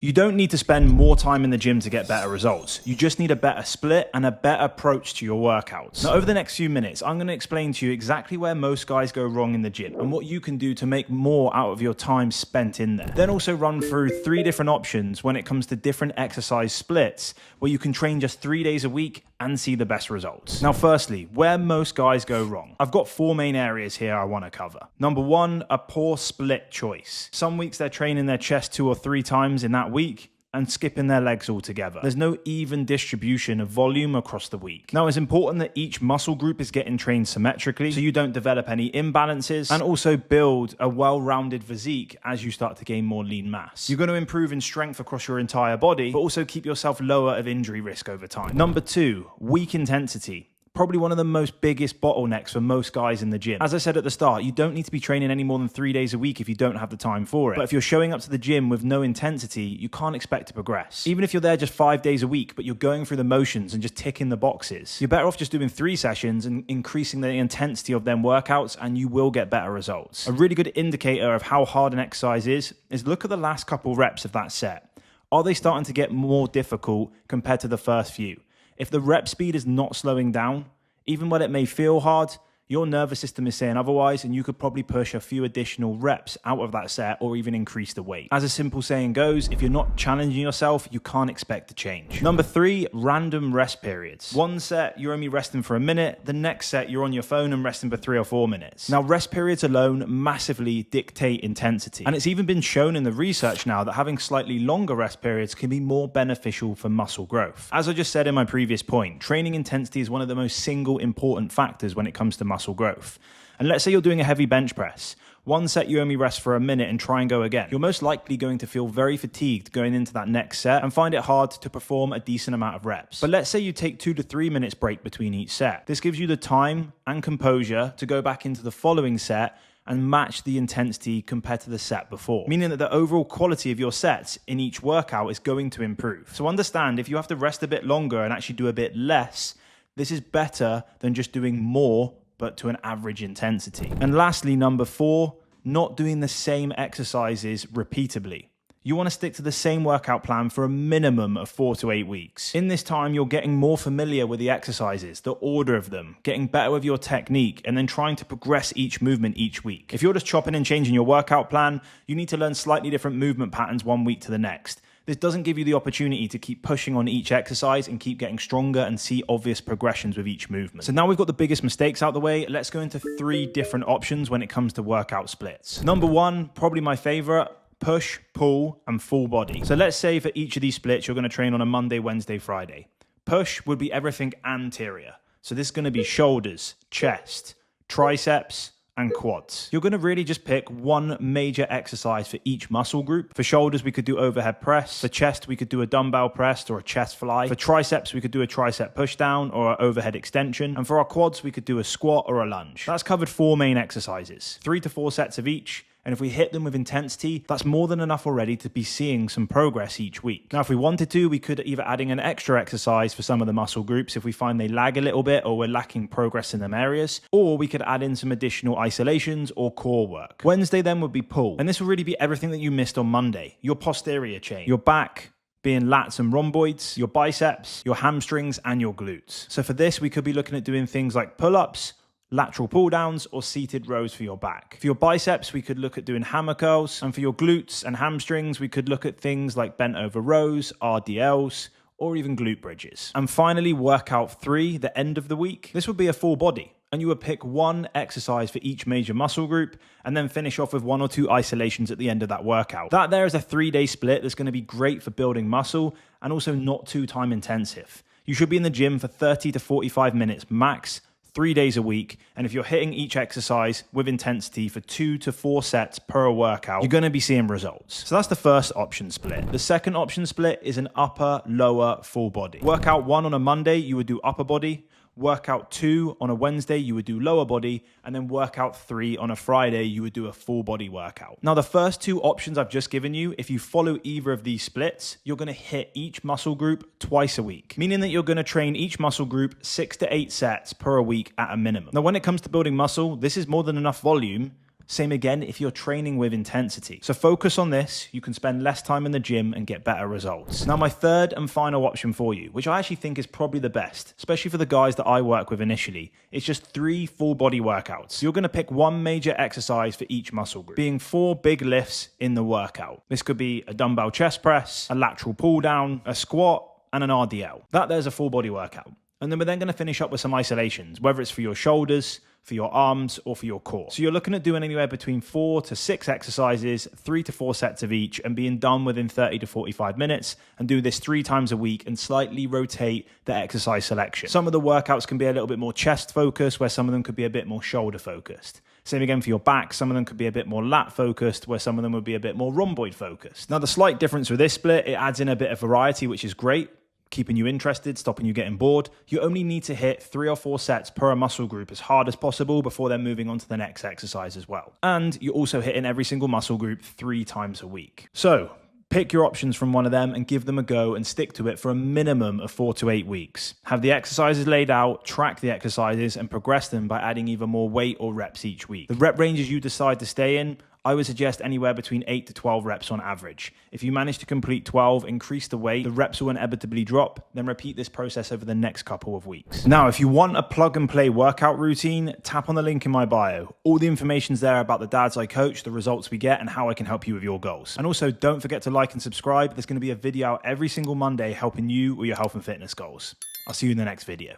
You don't need to spend more time in the gym to get better results. You just need a better split and a better approach to your workouts. Now, over the next few minutes, I'm going to explain to you exactly where most guys go wrong in the gym and what you can do to make more out of your time spent in there. Then also run through 3 different options when it comes to different exercise splits where you can train just 3 days a week and see the best results. Now, firstly, where most guys go wrong. I've got 4 main areas here I want to cover. Number 1, a poor split choice. Some weeks they're training their chest 2 or 3 times in that week and skipping their legs altogether. There's no even distribution of volume across the week. Now, it's important that each muscle group is getting trained symmetrically so you don't develop any imbalances and also build a well-rounded physique as you start to gain more lean mass. You're going to improve in strength across your entire body, but also keep yourself lower of injury risk over time. Number 2, weak intensity. Probably one of the most biggest bottlenecks for most guys in the gym. As I said at the start, you don't need to be training any more than 3 days a week if you don't have the time for it. But if you're showing up to the gym with no intensity, you can't expect to progress. Even if you're there just 5 days a week, but you're going through the motions and just ticking the boxes, you're better off just doing 3 sessions and increasing the intensity of them workouts, and you will get better results. A really good indicator of how hard an exercise is look at the last couple reps of that set. Are they starting to get more difficult compared to the first few? If the rep speed is not slowing down, even when it may feel hard, your nervous system is saying otherwise, and you could probably push a few additional reps out of that set or even increase the weight. As a simple saying goes, if you're not challenging yourself, you can't expect to change. Number 3, random rest periods. One set, you're only resting for a minute. The next set, you're on your phone and resting for 3 or 4 minutes. Now, rest periods alone massively dictate intensity. And it's even been shown in the research now that having slightly longer rest periods can be more beneficial for muscle growth. As I just said in my previous point, training intensity is one of the most single important factors when it comes to muscle growth. And let's say you're doing a heavy bench press. One set you only rest for a minute and try and go again. You're most likely going to feel very fatigued going into that next set and find it hard to perform a decent amount of reps. But let's say you take 2 to 3 minutes break between each set. This gives you the time and composure to go back into the following set and match the intensity compared to the set before, meaning that the overall quality of your sets in each workout is going to improve. So understand, if you have to rest a bit longer and actually do a bit less, this is better than just doing more but to an average intensity. And lastly, number 4, not doing the same exercises repeatedly. You want to stick to the same workout plan for a minimum of 4 to 8 weeks. In this time, you're getting more familiar with the exercises, the order of them, getting better with your technique, and then trying to progress each movement each week. If you're just chopping and changing your workout plan, you need to learn slightly different movement patterns one week to the next. This doesn't give you the opportunity to keep pushing on each exercise and keep getting stronger and see obvious progressions with each movement. So now we've got the biggest mistakes out the way, let's go into 3 different options when it comes to workout splits. Number 1, probably my favorite, push, pull, and full body. So let's say for each of these splits, you're going to train on a Monday, Wednesday, Friday. Push would be everything anterior. So this is going to be shoulders, chest, triceps, and quads. You're going to really just pick one major exercise for each muscle group. For shoulders, we could do overhead press. For chest, we could do a dumbbell press or a chest fly. For triceps, we could do a tricep push down or an overhead extension. And for our quads, we could do a squat or a lunge. That's covered 4 main exercises, 3 to 4 sets of each. And if we hit them with intensity, that's more than enough already to be seeing some progress each week. Now, if we wanted to, we could either add in an extra exercise for some of the muscle groups if we find they lag a little bit or we're lacking progress in them areas, or we could add in some additional isolations or core work. Wednesday then would be pull. And this will really be everything that you missed on Monday. Your posterior chain, your back, being lats and rhomboids, your biceps, your hamstrings, and your glutes. So for this, we could be looking at doing things like pull-ups, lateral pull downs, or seated rows for your back. For your biceps, we could look at doing hammer curls. And for your glutes and hamstrings, we could look at things like bent over rows, RDLs, or even glute bridges. And finally, workout 3, the end of the week. This would be a full body. And you would pick 1 exercise for each major muscle group and then finish off with 1 or 2 isolations at the end of that workout. That there is a 3-day split that's going to be great for building muscle and also not too time intensive. You should be in the gym for 30 to 45 minutes max, 3 days a week, and if you're hitting each exercise with intensity for 2 to 4 sets per workout, you're going to be seeing results. So that's the first option split. The second option split is an upper, lower, full body. Workout 1 on a Monday, you would do upper body. Workout 2 on a Wednesday, you would do lower body, and then workout 3 on a Friday, you would do a full body workout. Now, the first 2 options I've just given you, if you follow either of these splits, you're going to hit each muscle group twice a week, meaning that you're going to train each muscle group 6 to 8 sets per week at a minimum. Now, when it comes to building muscle, this is more than enough volume Same again if you're training with intensity. So focus on this. You can spend less time in the gym and get better results. Now, my third and final option for you, which I actually think is probably the best, especially for the guys that I work with initially, it's just 3 full body workouts. You're going to pick one major exercise for each muscle group, being 4 big lifts in the workout. This could be a dumbbell chest press, a lateral pull down, a squat, and an RDL. There's a full body workout. And then we're then going to finish up with some isolations, whether it's for your shoulders, for your arms, or for your core. So you're looking at doing anywhere between 4 to 6 exercises, 3 to 4 sets of each, and being done within 30 to 45 minutes, and do this 3 times a week and slightly rotate the exercise selection. Some of the workouts can be a little bit more chest focused, where some of them could be a bit more shoulder focused. Same again for your back. Some of them could be a bit more lat focused, where some of them would be a bit more rhomboid focused. Now, the slight difference with this split, it adds in a bit of variety, which is great, keeping you interested, stopping you getting bored. You only need to hit 3 or 4 sets per muscle group as hard as possible before then moving on to the next exercise as well. And you're also hitting every single muscle group 3 times a week. So pick your options from one of them and give them a go and stick to it for a minimum of 4 to 8 weeks. Have the exercises laid out, track the exercises, and progress them by adding either more weight or reps each week. The rep ranges you decide to stay in, I would suggest anywhere between 8 to 12 reps on average. If you manage to complete 12, increase the weight, the reps will inevitably drop, then repeat this process over the next couple of weeks. Now, if you want a plug and play workout routine, tap on the link in my bio. All the information's there about the dads I coach, the results we get, and how I can help you with your goals. And also, don't forget to like and subscribe. There's going to be a video out every single Monday helping you with your health and fitness goals. I'll see you in the next video.